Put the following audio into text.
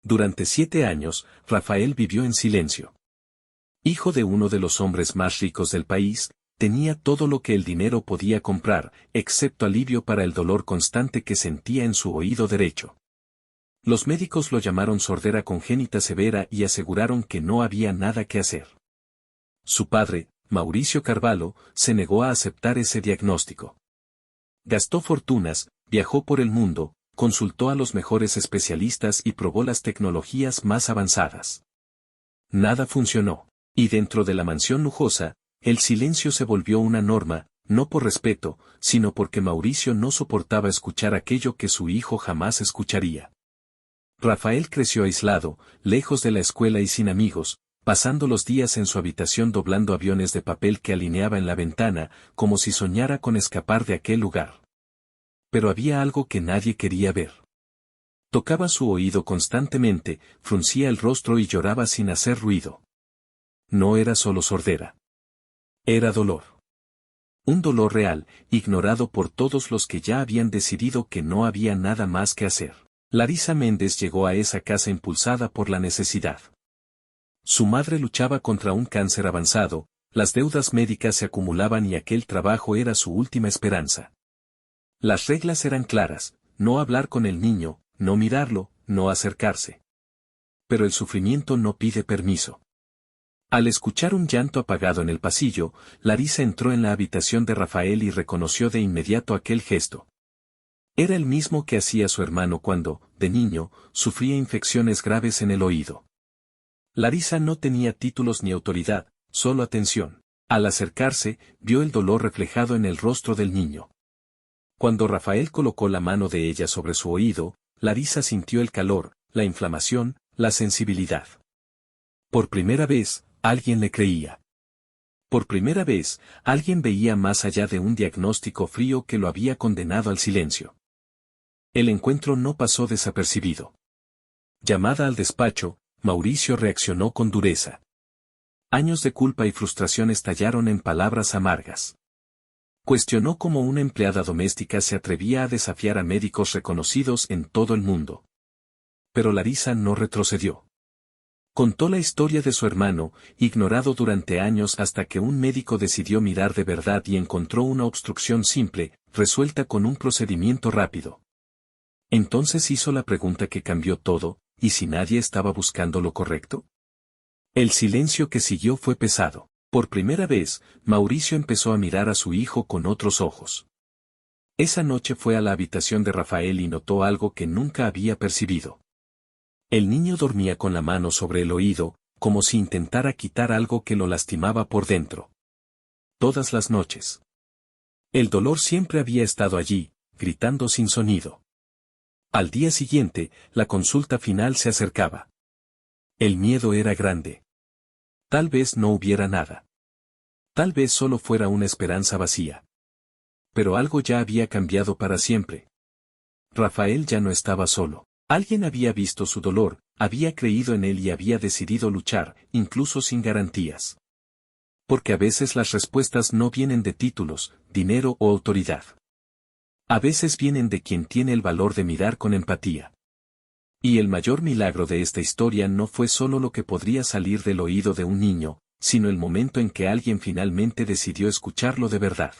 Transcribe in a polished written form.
Durante 7 años, Rafael vivió en silencio. Hijo de uno de los hombres más ricos del país, tenía todo lo que el dinero podía comprar, excepto alivio para el dolor constante que sentía en su oído derecho. Los médicos lo llamaron sordera congénita severa y aseguraron que no había nada que hacer. Su padre, Mauricio Carvalho, se negó a aceptar ese diagnóstico. Gastó fortunas, viajó por el mundo, consultó a los mejores especialistas y probó las tecnologías más avanzadas. Nada funcionó, y dentro de la mansión lujosa, el silencio se volvió una norma, no por respeto, sino porque Mauricio no soportaba escuchar aquello que su hijo jamás escucharía. Rafael creció aislado, lejos de la escuela y sin amigos, pasando los días en su habitación doblando aviones de papel que alineaba en la ventana, como si soñara con escapar de aquel lugar. Pero había algo que nadie quería ver. Tocaba su oído constantemente, fruncía el rostro y lloraba sin hacer ruido. No era solo sordera. Era dolor. Un dolor real, ignorado por todos los que ya habían decidido que no había nada más que hacer. Larisa Méndez llegó a esa casa impulsada por la necesidad. Su madre luchaba contra un cáncer avanzado, las deudas médicas se acumulaban y aquel trabajo era su última esperanza. Las reglas eran claras, no hablar con el niño, no mirarlo, no acercarse. Pero el sufrimiento no pide permiso. Al escuchar un llanto apagado en el pasillo, Larisa entró en la habitación de Rafael y reconoció de inmediato aquel gesto. Era el mismo que hacía su hermano cuando, de niño, sufría infecciones graves en el oído. Larisa no tenía títulos ni autoridad, solo atención. Al acercarse, vio el dolor reflejado en el rostro del niño. Cuando Rafael colocó la mano de ella sobre su oído, Larisa sintió el calor, la inflamación, la sensibilidad. Por primera vez, alguien le creía. Por primera vez, alguien veía más allá de un diagnóstico frío que lo había condenado al silencio. El encuentro no pasó desapercibido. Llamada al despacho, Mauricio reaccionó con dureza. Años de culpa y frustración estallaron en palabras amargas. Cuestionó cómo una empleada doméstica se atrevía a desafiar a médicos reconocidos en todo el mundo. Pero Larisa no retrocedió. Contó la historia de su hermano, ignorado durante años hasta que un médico decidió mirar de verdad y encontró una obstrucción simple, resuelta con un procedimiento rápido. Entonces hizo la pregunta que cambió todo, ¿y si nadie estaba buscando lo correcto? El silencio que siguió fue pesado. Por primera vez, Mauricio empezó a mirar a su hijo con otros ojos. Esa noche fue a la habitación de Rafael y notó algo que nunca había percibido. El niño dormía con la mano sobre el oído, como si intentara quitar algo que lo lastimaba por dentro. Todas las noches. El dolor siempre había estado allí, gritando sin sonido. Al día siguiente, la consulta final se acercaba. El miedo era grande. Tal vez no hubiera nada. Tal vez solo fuera una esperanza vacía. Pero algo ya había cambiado para siempre. Rafael ya no estaba solo. Alguien había visto su dolor, había creído en él y había decidido luchar, incluso sin garantías. Porque a veces las respuestas no vienen de títulos, dinero o autoridad. A veces vienen de quien tiene el valor de mirar con empatía. Y el mayor milagro de esta historia no fue solo lo que podría salir del oído de un niño, sino el momento en que alguien finalmente decidió escucharlo de verdad.